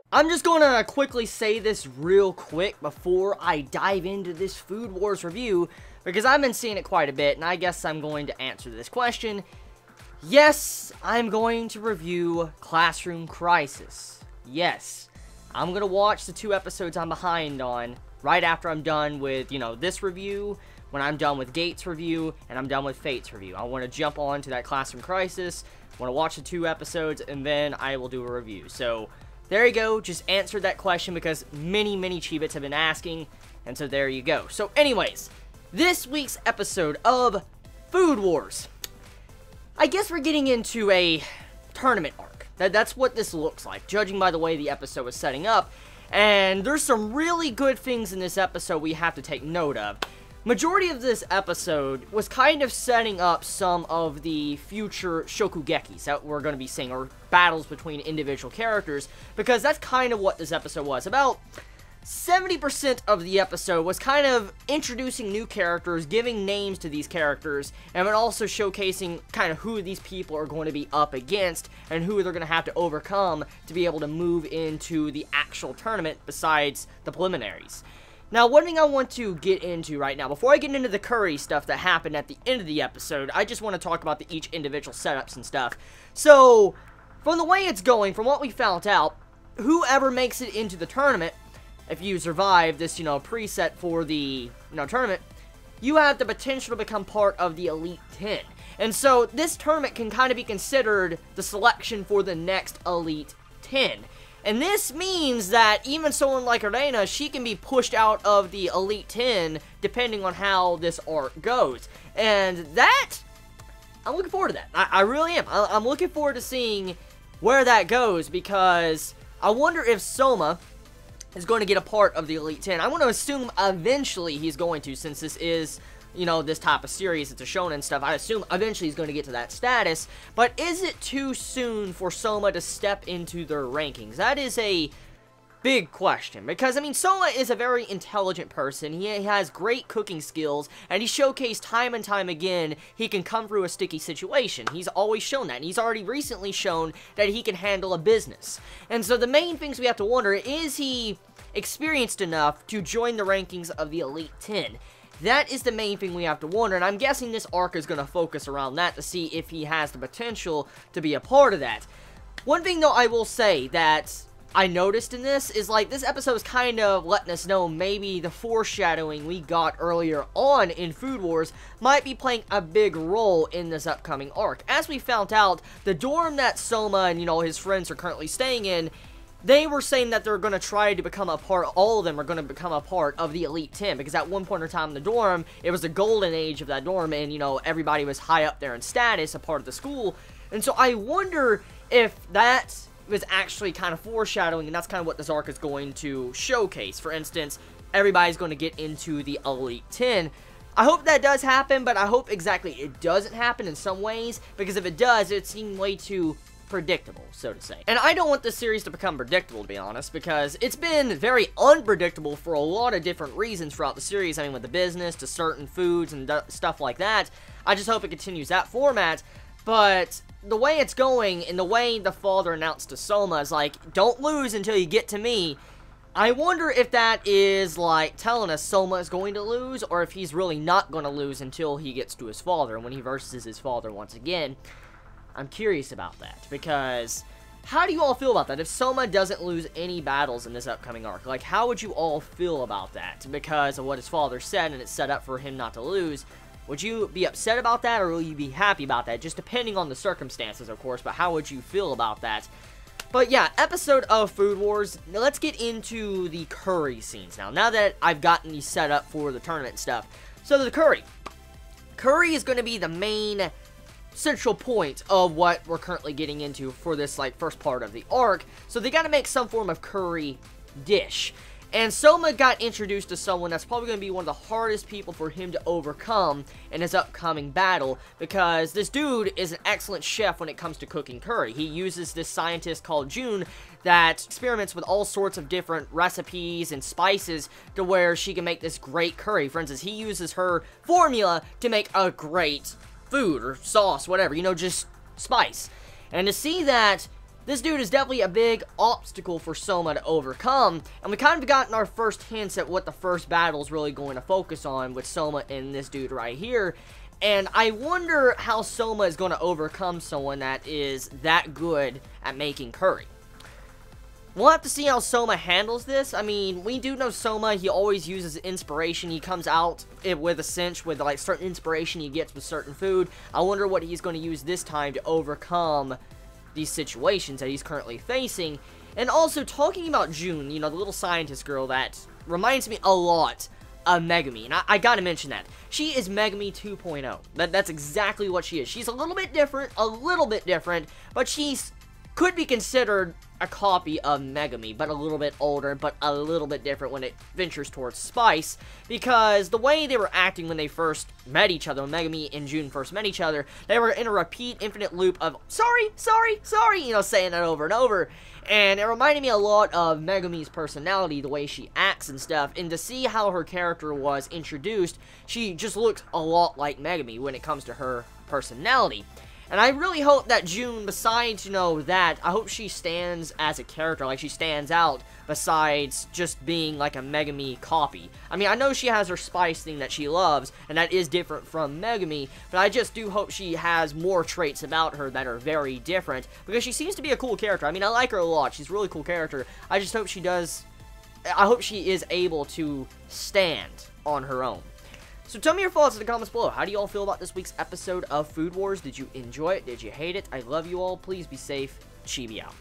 I'm just going to quickly say this real quick before I dive into this Food Wars review, because I've been seeing it quite a bit, and I guess I'm going to answer this question. Yes, I'm going to review Classroom Crisis. Yes, I'm going to watch the 2 episodes I'm behind on right after I'm done with, this review, when I'm done with Gates' review, and I'm done with Fate's review. I want to jump on to that Classroom Crisis, want to watch the 2 episodes, and then I will do a review. So there you go, just answered that question because many Chiebits have been asking, and so there you go. So anyways, this week's episode of Food Wars. I guess we're getting into a tournament arc. That's what this looks like, judging by the way the episode was setting up, and there's some really good things in this episode we have to take note of. Majority of this episode was kind of setting up some of the future Shokugekis that we're going to be seeing, or battles between individual characters, because that's kind of what this episode was. About 70% of the episode was kind of introducing new characters, giving names to these characters, and then also showcasing kind of who these people are going to be up against, and who they're going to have to overcome to be able to move into the actual tournament besides the preliminaries. Now, one thing I want to get into right now, before I get into the curry stuff that happened at the end of the episode, I just want to talk about each individual setups and stuff. So, from the way it's going, from what we found out, whoever makes it into the tournament, if you survive this, preset for the, tournament, you have the potential to become part of the Elite 10. And so, this tournament can kind of be considered the selection for the next Elite 10. And this means that even someone like Arena, she can be pushed out of the Elite 10 depending on how this arc goes. And that, I'm looking forward to that. I really am. I'm looking forward to seeing where that goes, because I wonder if Soma is going to get a part of the Elite 10. I want to assume eventually he's going to, since this is, this type of series, it's a shonen stuff. I assume eventually he's going to get to that status, but is it too soon for Soma to step into their rankings? That is a big question, because, Soma is a very intelligent person. He has great cooking skills, and he showcased time and time again he can come through a sticky situation. He's always shown that, and he's already recently shown that he can handle a business. And so the main things we have to wonder, is he experienced enough to join the rankings of the Elite 10? That is the main thing we have to wonder, and I'm guessing this arc is going to focus around that to see if he has the potential to be a part of that. One thing, though, I will say that I noticed in this is, this episode is kind of letting us know maybe the foreshadowing we got earlier on in Food Wars might be playing a big role in this upcoming arc. As we found out, the dorm that Soma and, his friends are currently staying in, they were saying that they're going to try to become a part, all of them are going to become a part of the Elite 10, because at one point in time in the dorm, it was the golden age of that dorm, and, everybody was high up there in status, a part of the school, and so I wonder if that was actually kind of foreshadowing, and that's kind of what this arc is going to showcase. For instance, everybody's going to get into the Elite 10. I hope that does happen, but I hope exactly it doesn't happen in some ways, because if it does, it seems way too predictable, so to say. And I don't want this series to become predictable, to be honest, because it's been very unpredictable for a lot of different reasons throughout the series. With the business, to certain foods and stuff like that. I just hope it continues that format, but the way it's going, and the way the father announced to Soma is don't lose until you get to me. I wonder if that is, telling us Soma is going to lose, or if he's really not going to lose until he gets to his father, and when he versus his father once again. I'm curious about that, because how do you all feel about that? If Soma doesn't lose any battles in this upcoming arc, how would you all feel about that? Because of what his father said, and it's set up for him not to lose. Would you be upset about that, or will you be happy about that? Just depending on the circumstances, of course, but how would you feel about that? But yeah, episode of Food Wars, now let's get into the curry scenes now that I've gotten these set up for the tournament stuff. So the curry. Curry is going to be the main central point of what we're currently getting into for this first part of the arc. So they got to make some form of curry dish. And Soma got introduced to someone that's probably going to be one of the hardest people for him to overcome in his upcoming battle, because this dude is an excellent chef when it comes to cooking curry. He uses this scientist called June that experiments with all sorts of different recipes and spices to where she can make this great curry. For instance, he uses her formula to make a great food or sauce, whatever, just spice. And to see that this dude is definitely a big obstacle for Soma to overcome, and we kind of gotten our first hints at what the first battle is really going to focus on with Soma and this dude right here. And I wonder how Soma is going to overcome someone that is that good at making curry. We'll have to see how Soma handles this. I mean, we do know Soma, he always uses inspiration. He comes out with a cinch with like certain inspiration he gets with certain food. I wonder what he's going to use this time to overcome these situations that he's currently facing. And also, talking about June, you know, the little scientist girl that reminds me a lot of Megumi. And I gotta mention that. She is Megumi 2.0. That's exactly what she is. She's a little bit different, but she's could be considered a copy of Megumi, but a little bit older, but a little bit different when it ventures towards spice, because the way they were acting when they first met each other, when Megumi and June first met each other, they were in a repeat infinite loop of, sorry, sorry, sorry, you know, saying that over and over, and it reminded me a lot of Megumi's personality, the way she acts and stuff, and to see how her character was introduced, she just looks a lot like Megumi when it comes to her personality. And I really hope that June, besides, you know, that, I hope she stands as a character, like she stands out, besides just being like a Megumi copy. I mean, I know she has her spice thing that she loves, and that is different from Megumi, but I just do hope she has more traits about her that are very different, because she seems to be a cool character. I mean, I like her a lot. She's a really cool character. I just hope she does, I hope she is able to stand on her own. So tell me your thoughts in the comments below. How do you all feel about this week's episode of Food Wars? Did you enjoy it? Did you hate it? I love you all. Please be safe. Chibi out.